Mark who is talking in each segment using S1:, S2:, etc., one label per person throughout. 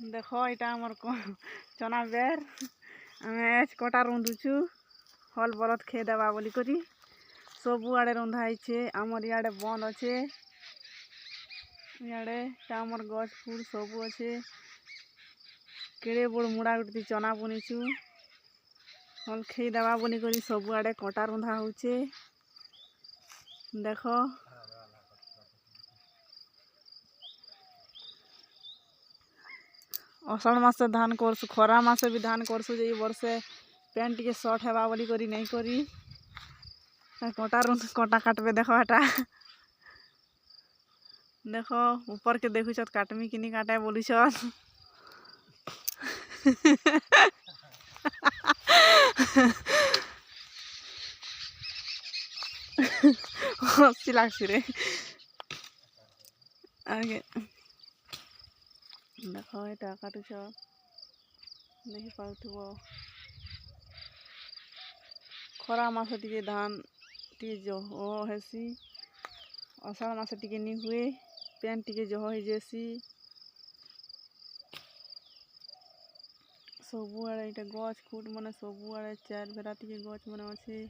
S1: देख यहाँ आमर चना बेर आम कटा रुंधुचु हल बलद खे देवा बोली करी सबु आड़े रंधा है आमर इे बंद अच्छे इे आमर गछ फुल सबू अच्छे केड़े बड़ मुड़ा गुटी चना बुनीचु हल खे देवा बोली करी सबु आड़े कटा रुंधा होचे देख अषाढ़ मासे धान करसु खरा मासे भी धान करसु जे वर्षे पेन टी सर्ट हेबा बोली करी नहीं करी कटा रुंध कटा काटबे देख एटा देख ऊपर के देखु छत काटमी कि नहीं काटे बोली छत हसी लागसी रे आगे देख एटा काटुछ देखी पाथुब खरा मास टी धान टी जह हेसी अषाढ़ मास टी नहीं हुए पेन टी जह हो जैसी सबु आड़े ये गछ खुट मैंने सबु आड़े चार भेराटी गछ मैंने अच्छे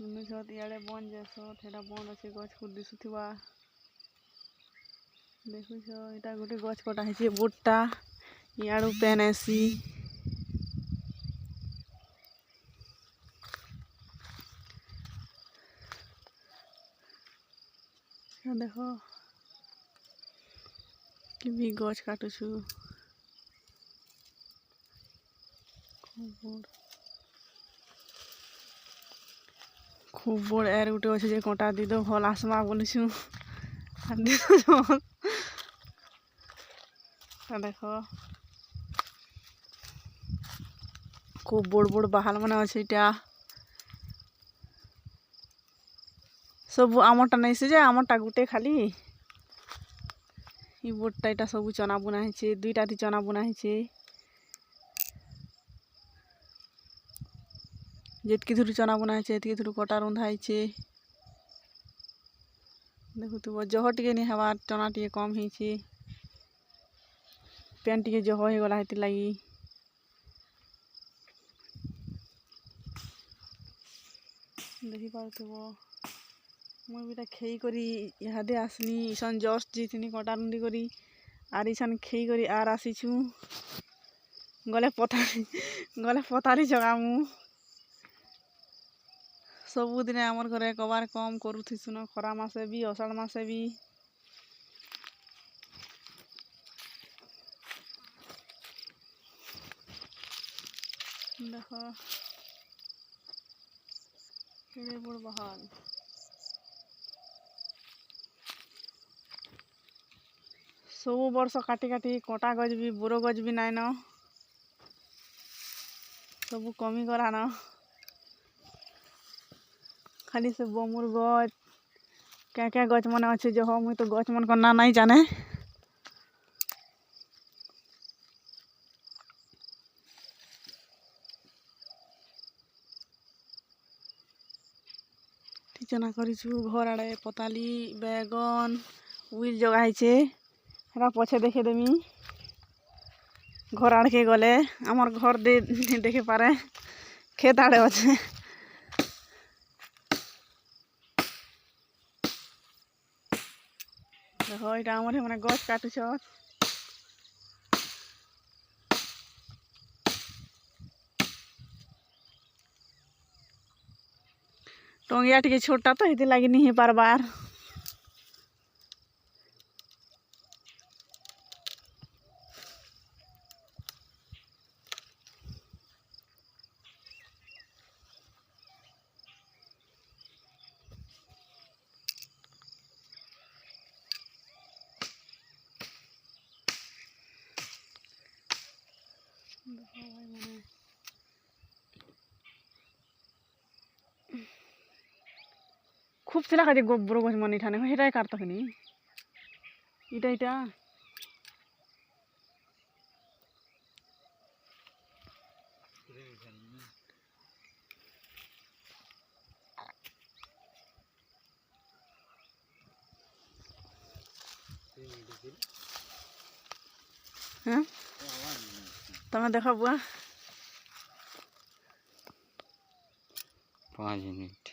S1: इे बन जास बंद अच्छे गछ खुट दिशुवा देखुच यहाँ गोटे गछ कटा है बोटा इू पेन ऐसी देख कि गछ काटुछु खूब बड़ एर गुटे अच्छे कटा दीद भल आसमा बोलुछु देख खूब बड़ बड़ बाहाल मैंने अच्छे इटा सब आमटा नहीं से आमटा गुटे खाली ये बोटा यहाँ सब चना बुना है दुईटा थी चना बुना है जितकी थुरी चना बुना है एतकी थुरी कटा रुंधा है देखु जह टे नहीं हवा चना टे कम है पेन टे जह हो गला है लगी देखी पाथुब मुझे खेई करी इहादे आसनी ईसन जस्ट जीतनी कटा रुंधी करी आर ईसन खेई करी आर आसीचु गले पतारी जगामु सबुदिन आमर घरे कबार कम करूथीसुन खरा मासे भी अषाढ़ मासे भी देख केड़े बड़ बहाल सब वर्ष काटी काटी कटा गज भी बोरो गज भी नाइन सब कमी करान खाली से बमुर गज क्या क्या गच मन अच्छे जह मुई तो गच मन करना नहीं जाने चना करूँ घर आड़े पताली बैगन उल जगह पछे देखे देमी घर आड़ के गले आमर घर दे देखे पारे खेत आड़े अच्छे देख यहाँ आमर मैंने गछ काटुछ टंगिया टे छोटा तो ये लगे नहीं पार बार खूब सिला खाती गोबर गज मन इठाने हेटाई काटतखनी इटा इटा हाँ तमें देख बुआ
S2: 5 मिनट